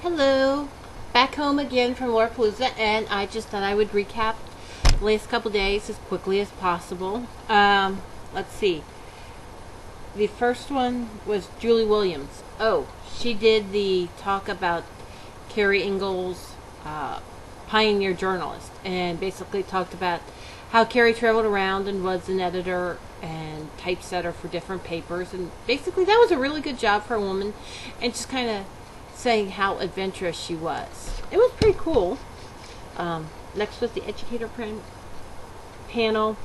Hello, back home again from Laurapalooza, and I just thought I would recap the last couple days as quickly as possible. Let's see. The first one was Julie Williams. Oh, she did the talk about Carrie Ingalls, pioneer journalist, and basically talked about how Carrie traveled around and was an editor and typesetter for different papers, and basically that was a really good job for a woman, and just kind of saying how adventurous she was. It was pretty cool. Next was the educator panel.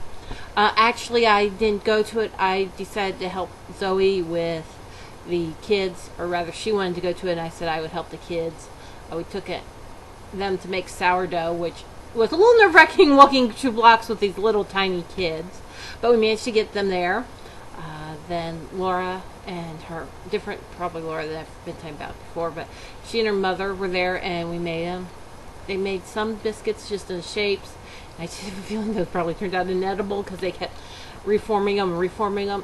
Actually, I didn't go to it. I decided to help Zoe with the kids, or rather, she wanted to go to it, and I said I would help the kids. We took them to make sourdough, which was a little nerve-wracking walking 2 blocks with these little tiny kids, but we managed to get them there. Then Laura and her, probably Laura that I've been talking about before, but she and her mother were there, and we made them. They made some biscuits just in shapes. I just have a feeling those probably turned out inedible because they kept reforming them.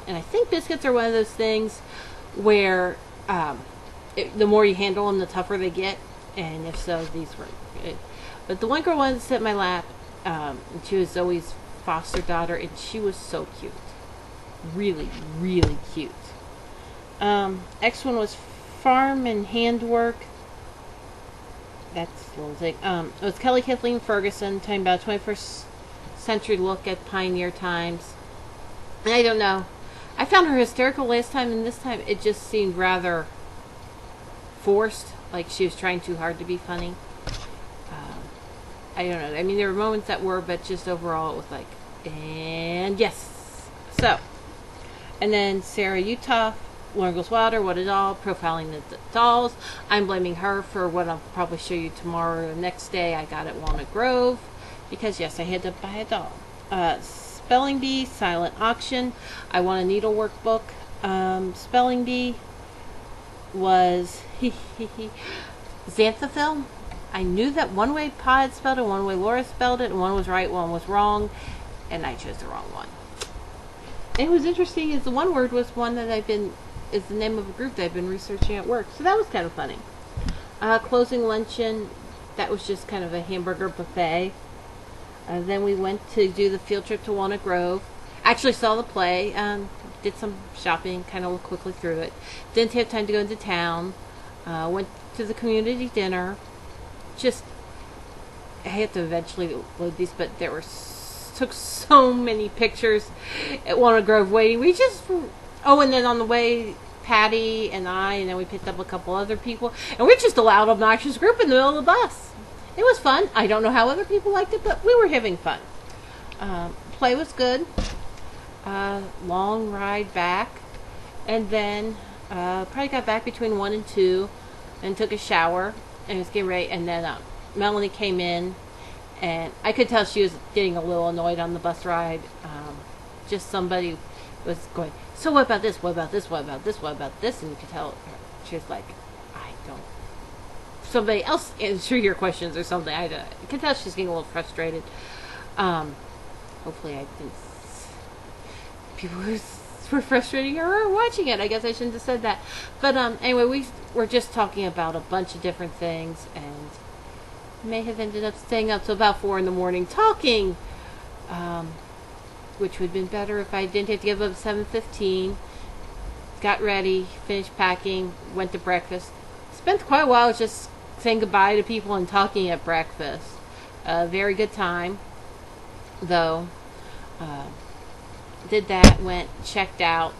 And I think biscuits are one of those things where the more you handle them, the tougher they get. And if so, these were good. But the one girl wanted to sit in my lap, and she was Zoe's foster daughter, and she was so cute. Really, really cute. Next one was farm and handwork. That's a little thing. It was Kelly Kathleen Ferguson talking about a 21st century look at pioneer times. And I don't know. I found her hysterical last time, and this time it just seemed rather forced, like she was trying too hard to be funny. I don't know. I mean, there were moments that were, but just overall it was like, and yes. So, and then Sarah Utah, Lauren Goes Wilder, What a Doll, profiling the dolls. I'm blaming her for what I'll probably show you tomorrow or the next day I got at Walnut Grove, because yes, I had to buy a doll. Spelling Bee, silent auction. I want a needlework book. Spelling Bee was Xanthophyll. I knew that one way Pa had spelled it, one way Laura spelled it, and one was right, one was wrong, and I chose the wrong one. And it was interesting is the one word was one that is the name of a group that I've been researching at work. So that was kind of funny. Closing luncheon, that was just kind of a hamburger buffet. Then we went to do the field trip to Walnut Grove. Actually saw the play, did some shopping, kind of looked quickly through it. Didn't have time to go into town. Went to the community dinner. I had to eventually load these, but took so many pictures at Walnut Grove waiting. And then on the way, Patty and then we picked up a couple other people, and we're just a loud, obnoxious group in the middle of the bus. It was fun. I don't know how other people liked it, but we were having fun. Play was good. Long ride back, and then probably got back between 1 and 2, and took a shower, and was getting ready, and then Melanie came in, and I could tell she was getting a little annoyed on the bus ride. Just somebody was going, so what about this, what about this, what about this, what about this, and you could tell she was like, somebody else answer your questions or something. I could tell she's getting a little frustrated. Hopefully I didn't, people were frustrating her or watching it. I guess I shouldn't have said that. But anyway, we were just talking about a bunch of different things, and may have ended up staying up till about 4 in the morning talking, which would have been better if I didn't have to give up at 7:15. Got ready, finished packing, went to breakfast. Spent quite a while just saying goodbye to people and talking at breakfast. Very good time, though. Did that, went, checked out,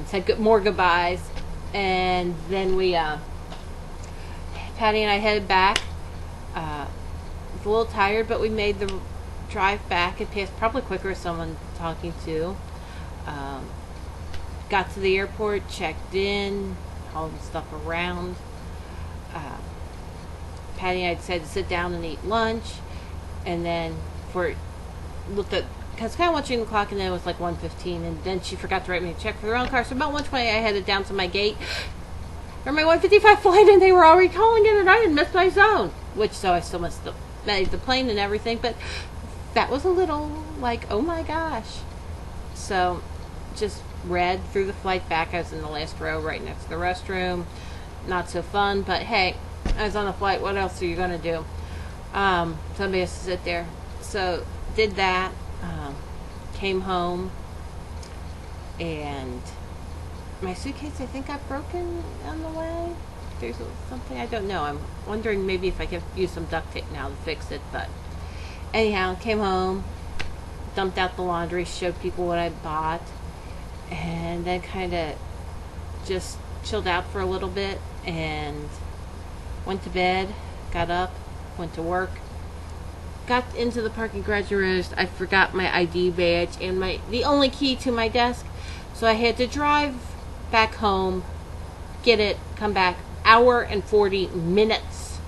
said more goodbyes, and then Patty and I headed back. Was a little tired, but we made the drive back. It passed probably quicker with someone talking to. Got to the airport, checked in, hauled stuff around. Patty and I decided to sit down and eat lunch, and then looked at, because kind of watching the clock, and then it was like 1:15, and then she forgot to write me a check for the rental car. So about 1:20, I headed down to my gate for my 1:55 flight, and they were already calling it, and I had missed my zone. So I still missed the plane and everything, but that was a little like, oh my gosh. So just read through the flight back. I was in the last row right next to the restroom. not so fun, but hey, I was on a flight. What else are you going to do? Somebody has to sit there. So, did that. Came home. And my suitcase, I think, got broken on the way. There's something, I don't know. I'm wondering maybe if I could use some duct tape now to fix it. But anyhow, came home, dumped out the laundry, showed people what I bought, and then kind of just chilled out for a little bit and went to bed, got up, went to work, got into the parking garage and realized I forgot my ID badge and the only key to my desk. So I had to drive back home, get it, come back, hour and 40 minutes.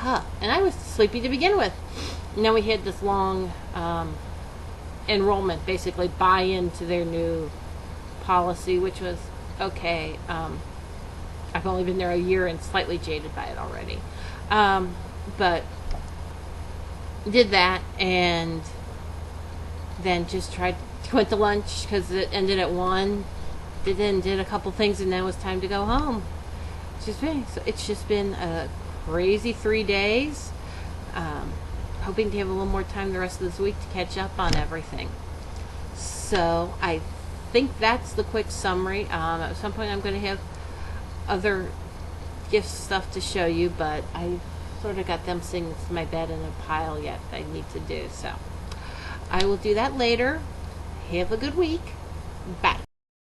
And I was sleepy to begin with. And then we had this long enrollment, basically buy-in to their new policy, which was okay. I've only been there a year and slightly jaded by it already. But did that and then just went to lunch because it ended at 1. Did a couple things and now it's time to go home. It's just been a crazy 3 days. Hoping to have a little more time the rest of this week to catch up on everything. So I think that's the quick summary. At some point I'm going to have other gift stuff to show you, but I sort of got them sitting to my bed in a pile yet that I need to do. So I will do that later. Have a good week. Bye.